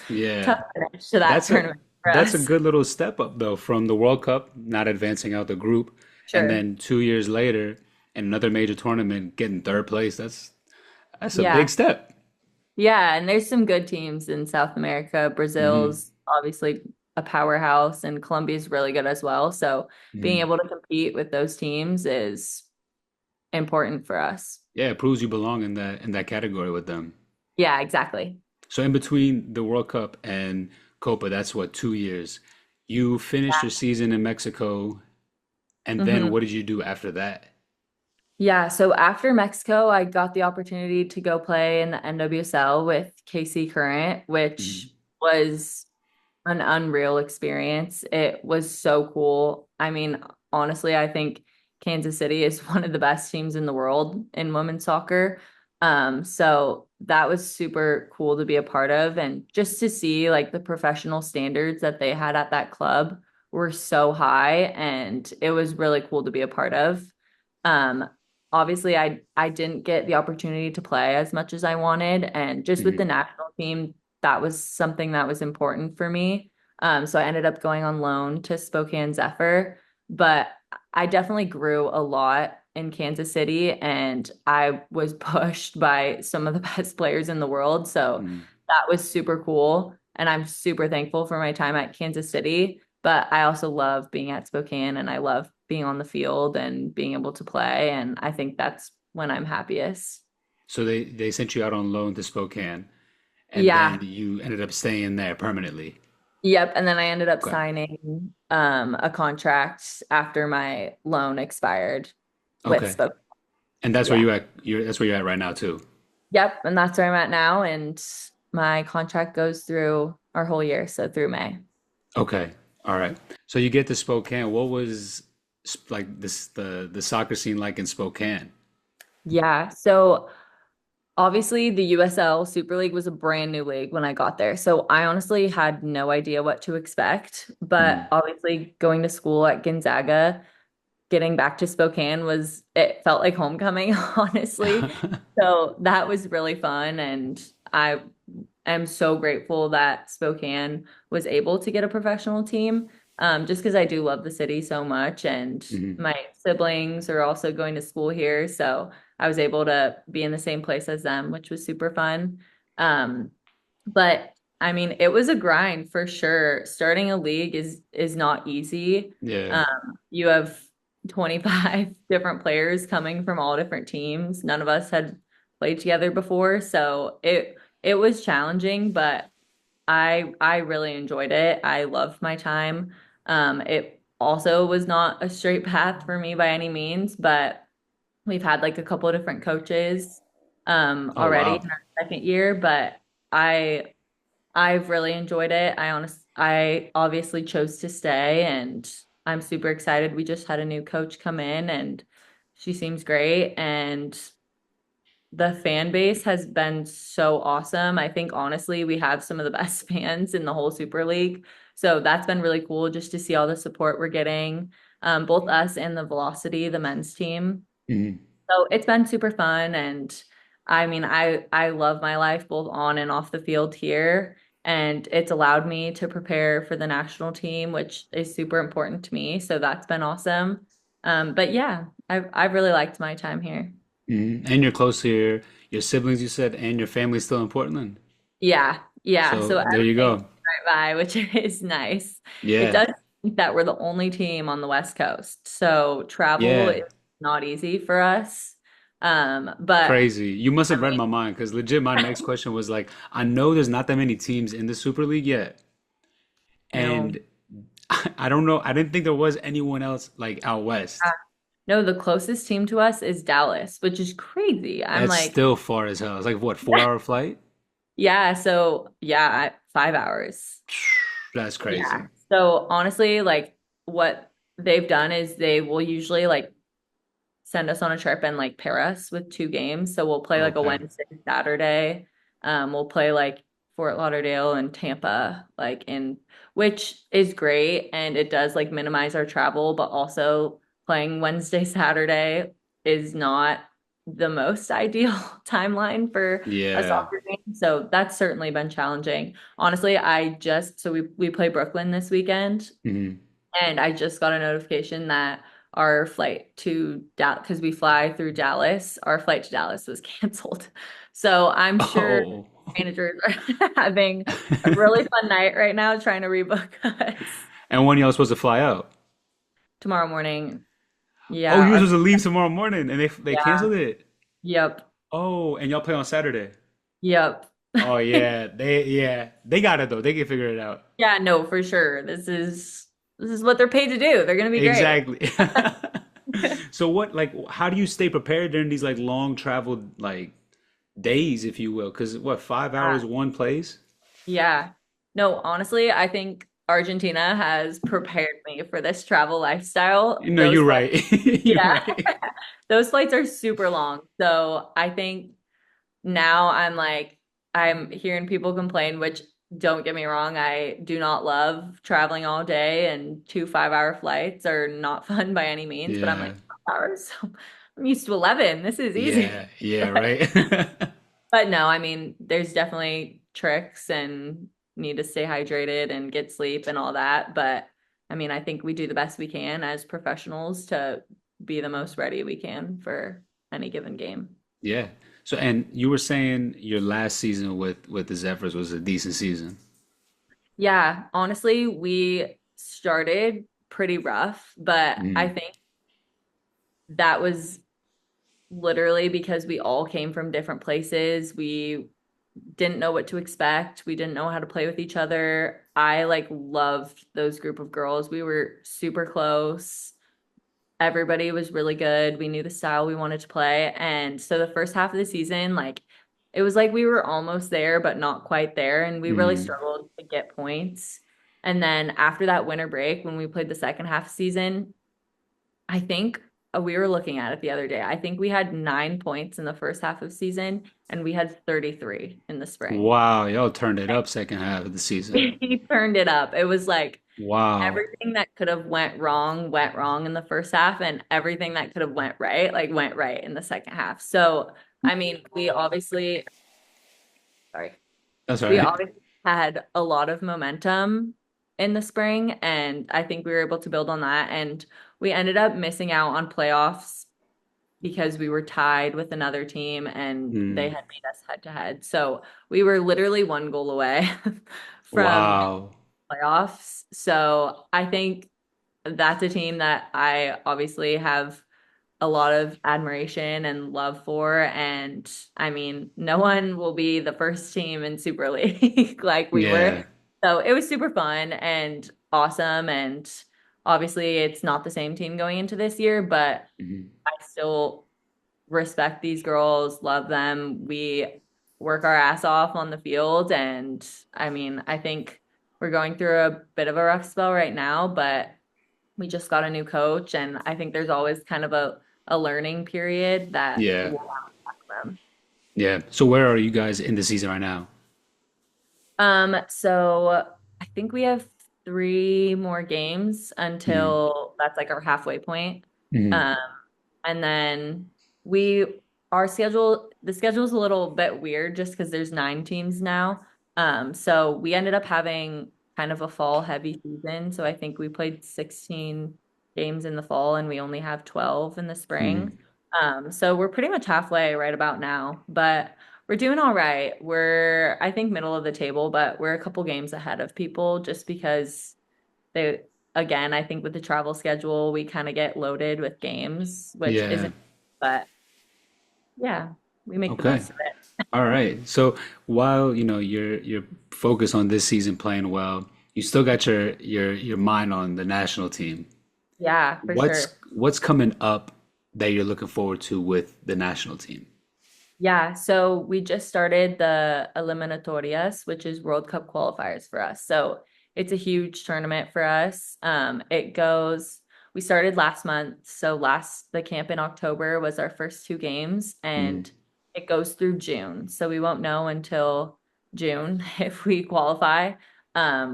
Yeah. tough finish to that That's a tournament for that's a us. good little step up though from the World Cup, not advancing out the group, and Sure. then 2 years later in another major tournament getting third place. That's a big Yeah. step. Yeah, and there's some good teams in South America. Hmm. Brazil's obviously a powerhouse and Colombia's really good as well. So being Hmm. able to compete with those teams is important for us. Yeah, it proves you belong in that category with them. Yeah, exactly. So in between the World Cup and Copa, that's what, 2 years. You finished your season in Mexico, and then Hmm. what did you do after that? Yeah, so after Mexico, I got the opportunity to go play in the NWSL with KC Current, which Hmm. was an unreal experience. It was so cool. I mean, honestly, I think Kansas City is one of the best teams in the world in women's soccer. So that was super cool to be a part of and just to see like the professional standards that they had at that club were so high and it was really cool to be a part of. Um, Obviously I didn't get the opportunity to play as much as I wanted and just with the Hmm. national team that was something that was important for me. So I ended up going on loan to Spokane Zephyr, but I definitely grew a lot in Kansas City and I was pushed by some of the best players in the world. So Hmm. that was super cool. And I'm super thankful for my time at Kansas City. But I also love being at Spokane and I love being on the field and being able to play. And I think that's when I'm happiest. So they sent you out on loan to Spokane, and then Yeah. you ended up staying there permanently. Yep. And then I ended up Okay. signing a contract after my loan expired with Okay. Spoke. And that's where Yeah. you at. That's where you're at right now too. Yep. And that's where I'm at now. And my contract goes through our whole year, so through May. Okay. All right. So you get to Spokane. What was like this the soccer scene like in Spokane? Yeah. So obviously, the USL Super League was a brand new league when I got there. So I honestly had no idea what to expect. But Hmm. obviously, going to school at Gonzaga, getting back to Spokane it felt like homecoming, honestly. So that was really fun. And I am so grateful that Spokane was able to get a professional team just because I do love the city so much, and Hmm. my siblings are also going to school here, so I was able to be in the same place as them, which was super fun. Um, but I mean, it was a grind for sure. Starting a league is not easy. Yeah. You have 25 different players coming from all different teams. None of us had played together before, so it was challenging, but I really enjoyed it. I loved my time. It also was not a straight path for me by any means, but we've had like a couple of different coaches Oh already wow. in our second year, but I've really enjoyed it. I obviously chose to stay, and I'm super excited. We just had a new coach come in, and she seems great, and the fan base has been so awesome. I think honestly, we have some of the best fans in the whole Super League. So that's been really cool just to see all the support we're getting, both us and the Velocity, the men's team. Hmm. So it's been super fun, and I mean, I love my life both on and off the field here, and it's allowed me to prepare for the national team, which is super important to me. So that's been awesome. But yeah, I've really liked my time here. Hmm. And you're close to your siblings, you said, and your family's still in Portland. Yeah, yeah. So So there you everything's go. right by, which is nice. It Yeah. does seem that we're the only team on the West Coast, so travel Yeah. is not easy for us. But Crazy. You must I have read mean, my mind because legit my next question was like, I know there's not that many teams in the Super League yet. no. And I don't know. I didn't think there was anyone else like out west. No, the closest team to us is Dallas, which is crazy. I'm That's like, still far as hell. It's like what, 4 hour flight? yeah, so yeah, 5 hours. That's Yeah. crazy. So honestly, like what they've done is they will usually like send us on a trip and like pair us with two games. So we'll play like a Okay. Wednesday, Saturday. We'll play like Fort Lauderdale and Tampa, like in which is great and it does like minimize our travel, but also playing Wednesday, Saturday is not the most ideal timeline for a Yeah. soccer game. So that's certainly been challenging. Honestly, we play Brooklyn this weekend. Hmm. And I just got a notification that our flight to Dallas, because we fly through Dallas, our flight to Dallas was canceled. So I'm sure Oh. managers are having a really fun night right now trying to rebook us And when y'all supposed to fly out? tomorrow morning. Oh, Yeah, you were our supposed to leave tomorrow morning and they yeah, canceled it. yep, Oh, and y'all play on Saturday. yep. Oh yeah, they got it though. They can figure it out. Yeah, no, for sure. This is what they're paid to do. They're gonna be great. Exactly. So what like how do you stay prepared during these like long travel like days, if you will? Because what, 5 hours one place? Yeah. No, honestly, I think Argentina has prepared me for this travel lifestyle. No, Those you're flights, right. You're yeah, right. those flights are super long. So I think now I'm hearing people complain, which don't get me wrong, I do not love traveling all day and 2 5-hour flights are not fun by any means, but I'm Yeah. like, 5 hours. I'm used to 11. This is easy. Yeah. Yeah, right. But no, I mean, there's definitely tricks and need to stay hydrated and get sleep and all that. But I mean, I think we do the best we can as professionals to be the most ready we can for any given game. Yeah. So and you were saying your last season with the Zephyrs was a decent season. Yeah, honestly, we started pretty rough, but I Mm. think that was literally because we all came from different places. We didn't know what to expect. We didn't know how to play with each other. I like loved those group of girls. We were super close. Everybody was really good. We knew the style we wanted to play. And so the first half of the season, like it was like we were almost there, but not quite there. And we really Mm. struggled to get points. And then after that winter break, when we played the second half season, I think we were looking at it the other day. I think we had 9 points in the first half of season and we had 33 in the spring. Wow, y'all turned it up second half of the season. He turned it up. It was like Wow. everything that could have went wrong in the first half, and everything that could have went right, like went right in the second half. So, I mean, sorry, That's all we right. obviously had a lot of momentum in the spring, and I think we were able to build on that. And we ended up missing out on playoffs because we were tied with another team and they Mm. had made us head to head. So we were literally one goal away from Wow. playoffs. So I think that's a team that I obviously have a lot of admiration and love for. And I mean, no one will be the first team in Super League like we were. Yeah. So it was super fun and awesome. And obviously, it's not the same team going into this year, but Mhm. I still respect these girls, love them. We work our ass off on the field. And I mean, I think we're going through a bit of a rough spell right now, but we just got a new coach. And I think there's always kind of a learning period that Yeah. will affect them. Yeah. So where are you guys in the season right now? So I think we have three more games Mm. until that's like our halfway point. Mm. Um, and then we the schedule is a little bit weird just because there's 9 teams now. So we ended up having kind of a fall heavy season. So I think we played 16 games in the fall and we only have 12 in the Mm. spring. So we're pretty much halfway right about now, but we're doing all right. We're, I think, middle of the table, but we're a couple games ahead of people just because they, again, I think with the travel schedule, we kind of get loaded with games, which Yeah. isn't, but yeah, we make the Okay. most of it. All right. So while you're focused on this season playing well, you still got your mind on the national team. Yeah, for sure. What's coming up that you're looking forward to with the national team? Yeah, so we just started the eliminatorias, which is World Cup qualifiers for us. So it's a huge tournament for us. We started last month. So the camp in October was our first 2 games, Mm. and it goes through June. So we won't know until June if we qualify,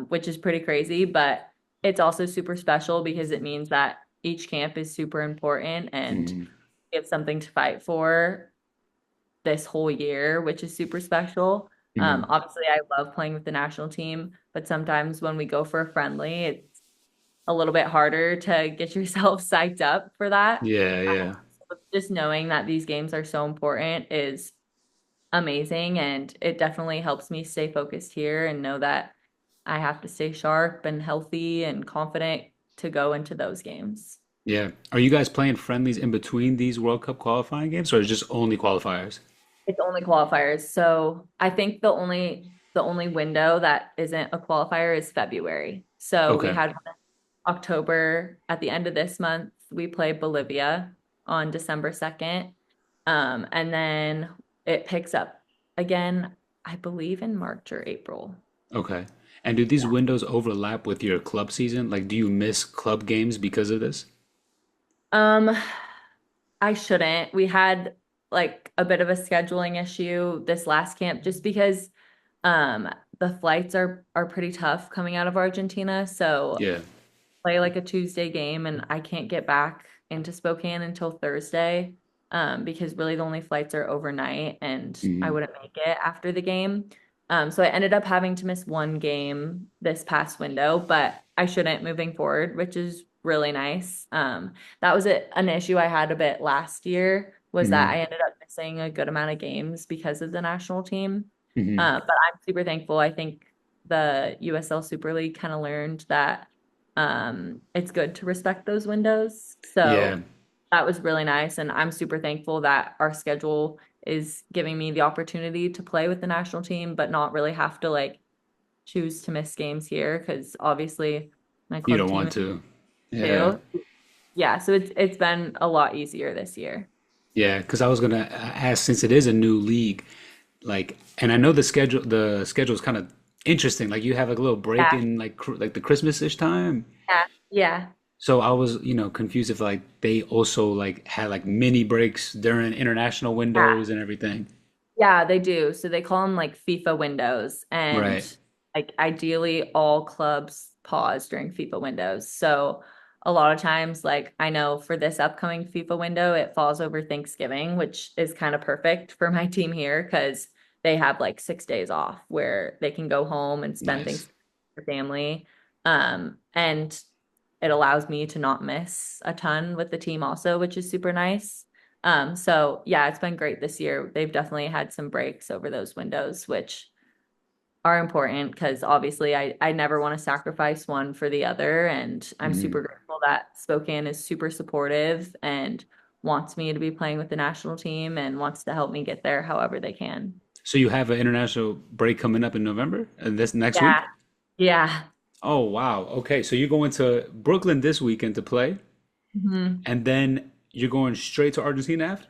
which is pretty crazy, but it's also super special because it means that each camp is super important and Mm. we have something to fight for this whole year, which is super special. Mm. Obviously, I love playing with the national team, but sometimes when we go for a friendly, it's a little bit harder to get yourself psyched up for that. Yeah, yeah. So just knowing that these games are so important is amazing, and it definitely helps me stay focused here and know that I have to stay sharp and healthy and confident to go into those games. Yeah. Are you guys playing friendlies in between these World Cup qualifying games, or is it just only qualifiers? It's only qualifiers. So I think the only window that isn't a qualifier is February. So we Okay. had October at the end of this month, we play Bolivia on December 2nd. And then it picks up again, I believe in March or April. Okay. And do these Yeah. windows overlap with your club season? Like, do you miss club games because of this? Um, I shouldn't. We had like a bit of a scheduling issue this last camp just because um the flights are pretty tough coming out of Argentina. So Yeah. play like a Tuesday game and I can't get back into Spokane until Thursday because really the only flights are overnight and I Mm. wouldn't make it after the game. So I ended up having to miss one game this past window, but I shouldn't moving forward, which is really nice. That was an issue I had a bit last year was that Mm. I ended up missing a good amount of games because of the national team. Mm. But I'm super thankful. I think the USL Super League kind of learned that it's good to respect those windows. Yeah. So that was really nice. And I'm super thankful that our schedule is giving me the opportunity to play with the national team, but not really have to like choose to miss games here because obviously my You club don't team want is to. Yeah. too. Yeah, so it's been a lot easier this year. Yeah, because I was gonna ask, since it is a new league, like, and I know the schedule is kind of interesting. Like, you have like a little break Yeah, in like the Christmas-ish time. yeah, yeah. So I was, confused if like they also like had like mini breaks during international Yeah. windows and everything. Yeah, they do. So they call them like FIFA windows. And Right. like ideally all clubs pause during FIFA windows. So a lot of times, like I know for this upcoming FIFA window, it falls over Thanksgiving, which is kind of perfect for my team here because they have like 6 days off where they can go home and spend Nice. Thanksgiving with their family. And it allows me to not miss a ton with the team also, which is super nice. So yeah, it's been great this year. They've definitely had some breaks over those windows, which are important because obviously I never want to sacrifice one for the other. And I'm Mhm. super grateful that Spokane is super supportive and wants me to be playing with the national team and wants to help me get there however they can. So you have an international break coming up in November, this next Yeah. week? Yeah. Oh, wow. Okay, so you're going to Brooklyn this weekend to play, Mhm. and then you're going straight to Argentina after?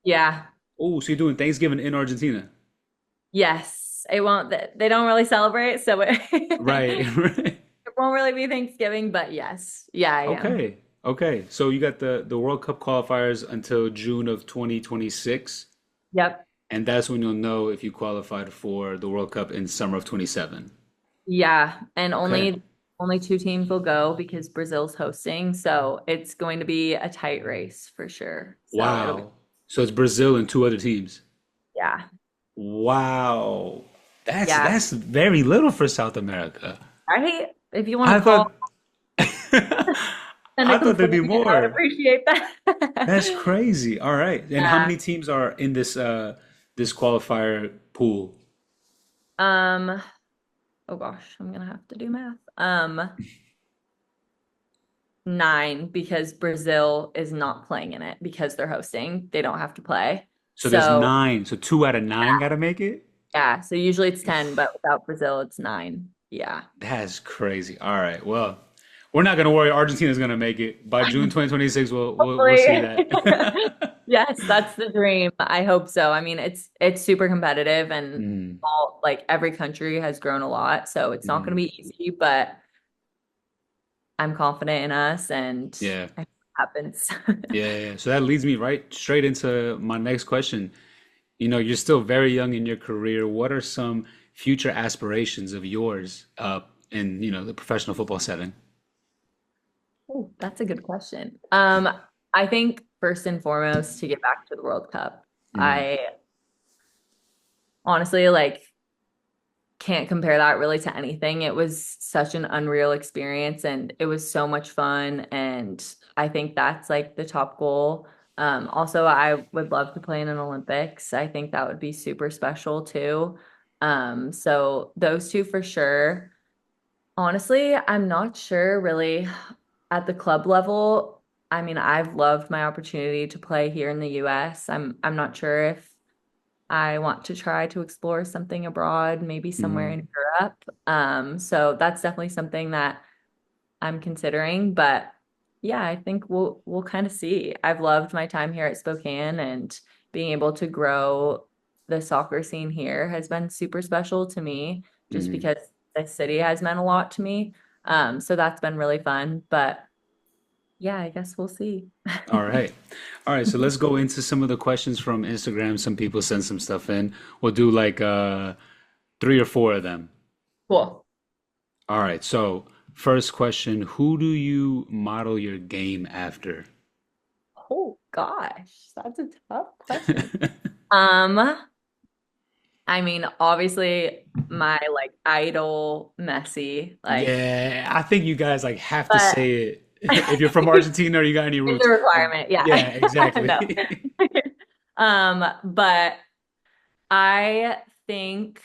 Yeah. Oh, so you're doing Thanksgiving in Argentina. Yes. It won't, they don't really celebrate, so Right, right. it won't really be Thanksgiving, but yes. Yeah, I am. Okay. Okay. So you got the World Cup qualifiers until June of 2026, Yep. and that's when you'll know if you qualified for the World Cup in summer of 27. Yeah, and Okay. only two teams will go because Brazil's hosting, so it's going to be a tight race for sure. So it'll be Wow. So it's Brazil and two other teams. yeah. Wow. Yeah. That's very little for South America. Right? If you want I to call thought and a I thought there'd be compliment, I would more. appreciate That's that. crazy. All right. And how Yeah. many teams are in this qualifier pool? Um, oh gosh, I'm gonna have to do math. Nine because Brazil is not playing in it because they're hosting. They don't have to play. So there's So nine. So two out of nine got to make it? yeah, so usually it's 10, but without Brazil, it's nine. Yeah. That's crazy. All right. Well, we're not gonna worry. Argentina's gonna make it by June 2026. We'll see Hopefully. that. Yes, that's the dream. I hope so. I mean, it's super competitive and Mm, all like every country has grown a lot, so it's not going mm, to be easy, but I'm confident in us and yeah. I hope it happens. Yeah. So that leads me right straight into my next question. You're still very young in your career. What are some future aspirations of yours in, the professional football setting? Oh, that's a good question. I think first and foremost to get back to the World Cup. Mm, I honestly like can't compare that really to anything. It was such an unreal experience and it was so much fun. And I think that's like the top goal. Also, I would love to play in an Olympics. I think that would be super special too. So those two for sure. Honestly, I'm not sure really at the club level. I mean, I've loved my opportunity to play here in the US. I'm not sure if I want to try to explore something abroad, maybe somewhere mm, in Europe. So that's definitely something that I'm considering. But yeah, I think we'll kind of see. I've loved my time here at Spokane and being able to grow the soccer scene here has been super special to me just mm. because the city has meant a lot to me. So that's been really fun. But yeah, I guess we'll see. All right. All right. So let's go into some of the questions from Instagram. Some people send some stuff in. We'll do like three or four of them. Cool. All right. So first question, who do you model your game after? Oh gosh, that's a tough question. Um, I mean, obviously my like idol Messi, like, Yeah, I think you guys like have to but say it if you're from Argentina or you got any it's roots. a Like, requirement. Yeah. yeah, No. exactly. But I think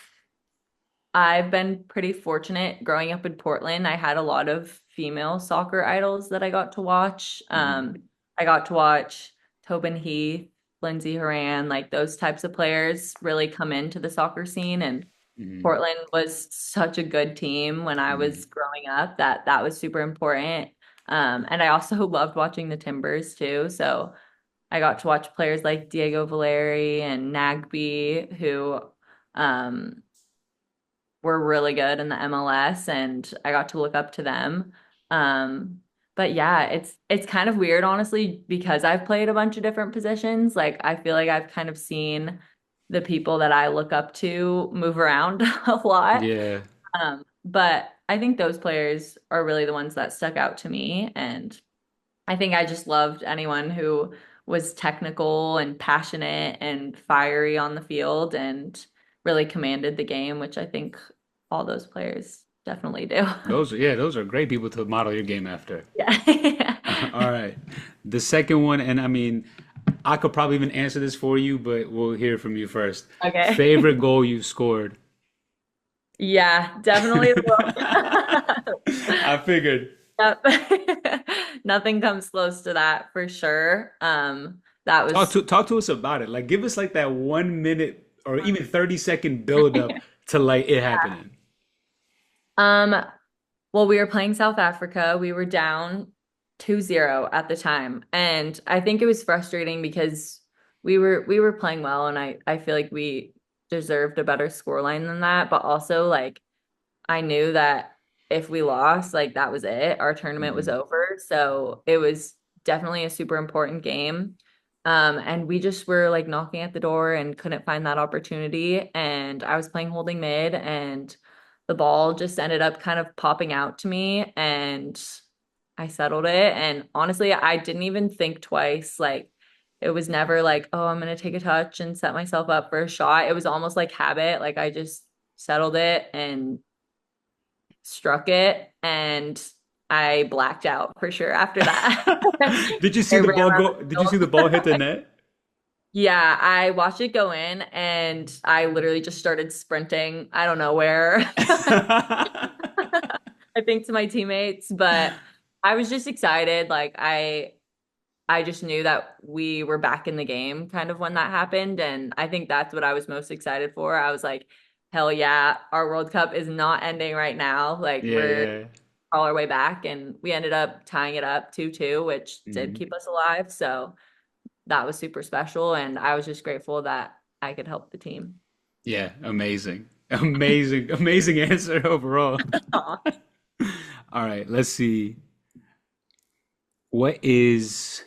I've been pretty fortunate growing up in Portland. I had a lot of female soccer idols that I got to watch. Mhm, I got to watch Tobin Heath, Lindsey Horan, like those types of players really come into the soccer scene. And mhm, Portland was such a good team when I mhm, was growing up that that was super important. And I also loved watching the Timbers too. So I got to watch players like Diego Valeri and Nagby who um, were really good in the MLS and I got to look up to them. Um, but yeah, it's kind of weird honestly because I've played a bunch of different positions. Like I feel like I've kind of seen the people that I look up to move around a lot. yeah. But I think those players are really the ones that stuck out to me and I think I just loved anyone who was technical and passionate and fiery on the field and really commanded the game, which I think all those players definitely do. Those are great people to model your game after. Yeah. All right. The second one, and I mean, I could probably even answer this for you, but we'll hear from you first. Okay. Favorite goal you've scored? Yeah, definitely I figured. Yep. Nothing comes close to that for sure. That was Talk to us about it. Like, give us like that 1 minute or even 30-second build up to like it happening. um well, we were playing South Africa. We were down 2-0 at the time. And I think it was frustrating because we were playing well and I feel like we deserved a better scoreline than that. But also like I knew that if we lost, like that was it. Our tournament was Hmm. over. So it was definitely a super important game. And we just were like knocking at the door and couldn't find that opportunity. And I was playing holding mid and the ball just ended up kind of popping out to me and I settled it. And honestly, I didn't even think twice. Like it was never like, oh, I'm gonna take a touch and set myself up for a shot. It was almost like habit. Like I just settled it and struck it and I blacked out for sure after that. Did you I see the ran ball around the go? Did you see the field. ball hit the net? Yeah, I watched it go in and I literally just started sprinting. I don't know where. I think to my teammates, but I was just excited. Like I just knew that we were back in the game kind of when that happened. And I think that's what I was most excited for. I was like, hell yeah, our World Cup is not ending right now. Like Yeah, we're yeah. all our way back. And we ended up tying it up 2-2, which did Hmm. keep us alive. So that was super special. And I was just grateful that I could help the team. Yeah, amazing. Amazing, amazing answer overall. Aw. All right, let's see. What is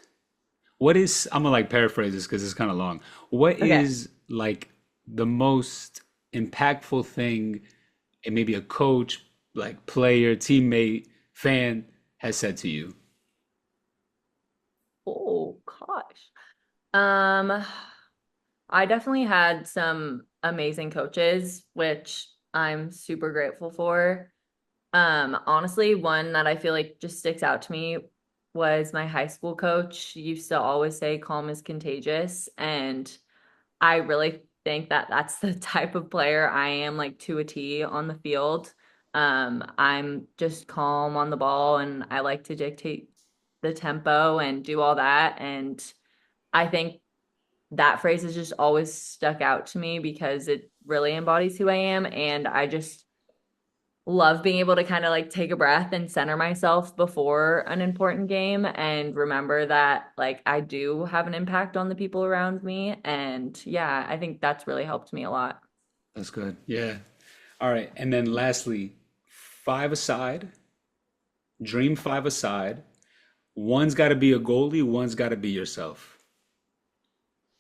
what is I'm gonna like paraphrase this because it's kind of long. What Okay. is like the most impactful thing and maybe a coach, like player, teammate, fan has said to you? Oh gosh. Um, I definitely had some amazing coaches, which I'm super grateful for. Honestly, one that I feel like just sticks out to me was my high school coach. He used to always say calm is contagious, and I really think that that's the type of player I am, like to a T on the field. I'm just calm on the ball and I like to dictate the tempo and do all that. And I think that phrase has just always stuck out to me because it really embodies who I am. And I just love being able to kind of like take a breath and center myself before an important game and remember that like I do have an impact on the people around me. And yeah, I think that's really helped me a lot. That's good. Yeah. All right, and then lastly, five aside, dream five aside. One's got to be a goalie, one's got to be yourself.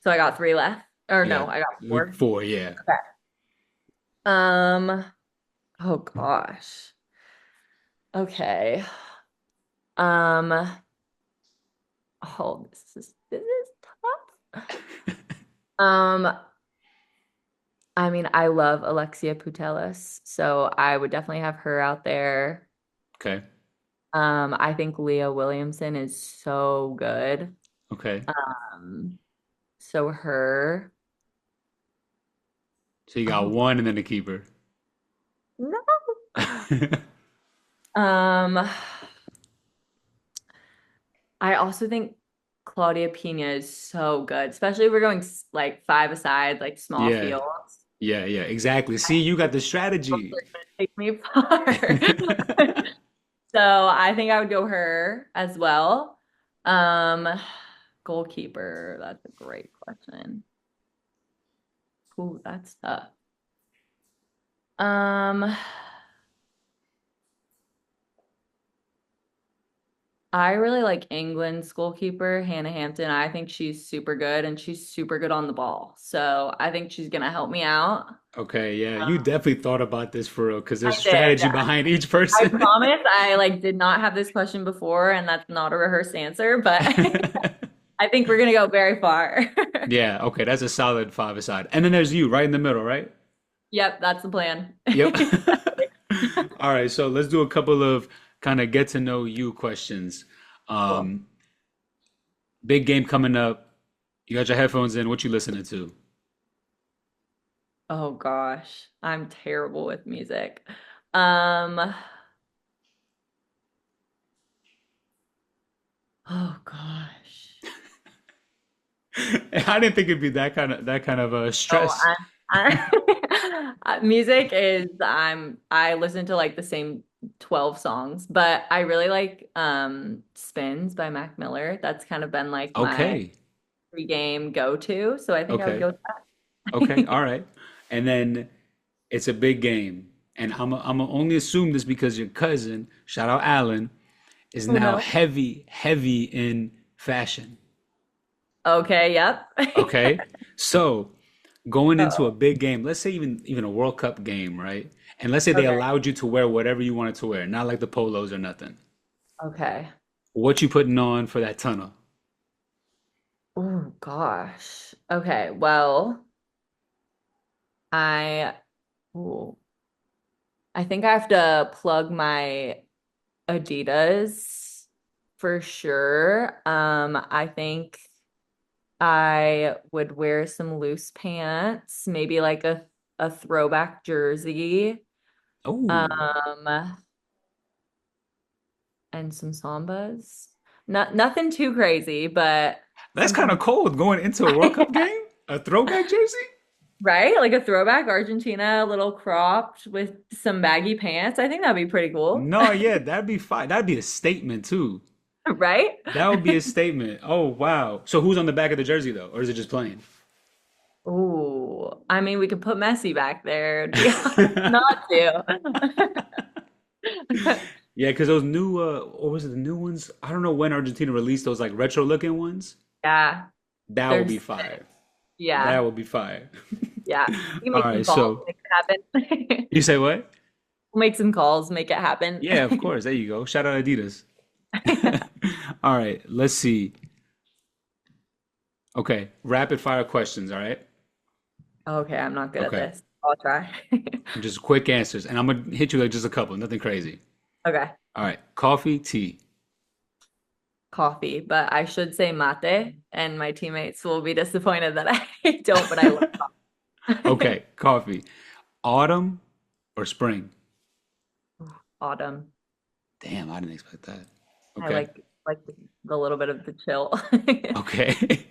So I got three left. Or Yeah, no, I got four. four. Yeah. Okay. Um, oh gosh. Okay. Um, oh, this is tough. Um, I mean, I love Alexia Putellas, so I would definitely have her out there. Okay. I think Leah Williamson is so good. Okay. Um, so her. So you got Oh one and then a keeper. no. Um, I also think Claudia Pina is so good, especially if we're going like five aside, like small Yeah. fields. Yeah, yeah, exactly. See, you got the Those strategy. are gonna take me far. So I think I would go her as well. Um, goalkeeper, that's a great question. Ooh, that's tough. Um, I really like England's goalkeeper, Hannah Hampton. I think she's super good and she's super good on the ball. So I think she's gonna help me out. Okay, yeah, you definitely thought about this for real because there's I did. strategy behind each I person. promise I like did not have this question before, and that's not a rehearsed answer, but I think we're gonna go very far. Yeah, okay, that's a solid five aside. And then there's you right in the middle, right? Yep, that's the plan. Yep. All right, so let's do a couple of kind of get to know you questions. Cool. Um, Big game coming up. You got your headphones in. What you listening to? Oh gosh, I'm terrible with music. Um, oh gosh. I didn't think it'd be that kind of a Oh, stress. music is I listen to like the same 12 songs, but I really like Spins by Mac Miller. That's kind of been like my Okay, pre-game go-to, so I think I would okay, go with okay. that. All right. And then it's a big game, and I'm only assume this because your cousin, shout out Alan, is Oh now no. heavy in fashion. Okay, yep. Okay, so going into a Uh-oh. big game, let's say even a World Cup game, right? And let's say they Okay. allowed you to wear whatever you wanted to wear, not like the polos or nothing. Okay. What you putting on for that tunnel? Oh gosh. Okay, well, I ooh, I think I have to plug my Adidas for sure. I think I would wear some loose pants, maybe like a throwback jersey, Oh, um, and some sambas. Nothing too crazy, but that's kind something of cold going into a World Cup game. A throwback jersey? right? Like a throwback Argentina, a little cropped with some baggy pants. I think that'd be pretty cool, No, yeah, that'd be fine. That'd be a statement too. right? That would be a statement. Oh, wow. So who's on the back of the jersey though, or is it just plain? Ooh, I mean, we could put Messi back there. It'd be hard not to. Yeah, because those new or was it the new ones? I don't know when Argentina released those like retro looking ones. Yeah, That would be there's, fire. That yeah, would be fire. yeah. You can All make some right, calls, so make it happen. you say what? We'll make some calls, make it happen. Yeah, of course. There you go. Shout out Adidas. All right, let's see. Okay, rapid fire questions, all right? Okay, I'm not good at Okay, this. I'll try. just quick answers. And I'm gonna hit you like just a couple, nothing crazy. Okay, All right, coffee, tea. coffee, but I should say mate, and my teammates will be disappointed that I don't, but I love coffee. Okay, coffee. Autumn or spring? Autumn. Damn, I didn't expect that. I Okay, like the little bit of the chill. okay.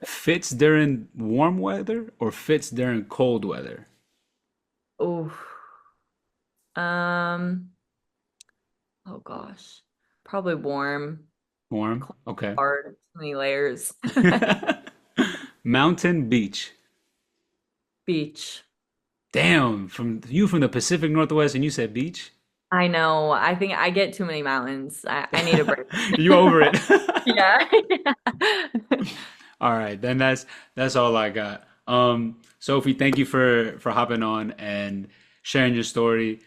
Fits during warm weather or fits during cold weather? Ooh. Um, oh gosh. Probably warm. Warm, Cold, okay. hard, too many layers. Mountain, beach. Beach. Damn, from the Pacific Northwest and you said beach? I know. I think I get too many mountains. I need a break. You over it. Yeah. All right, then that's all I got. Sophie, thank you for hopping on and sharing your story.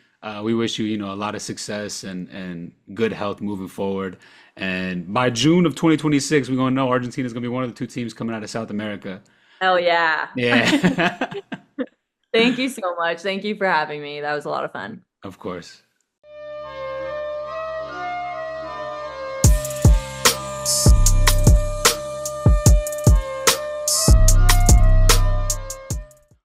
We wish you, a lot of success and good health moving forward. And by June of 2026, we're gonna know Argentina is gonna be one of the two teams coming out of South America. Hell yeah. Yeah, Thank you so much. Thank you for having me. That was a lot of fun. of course.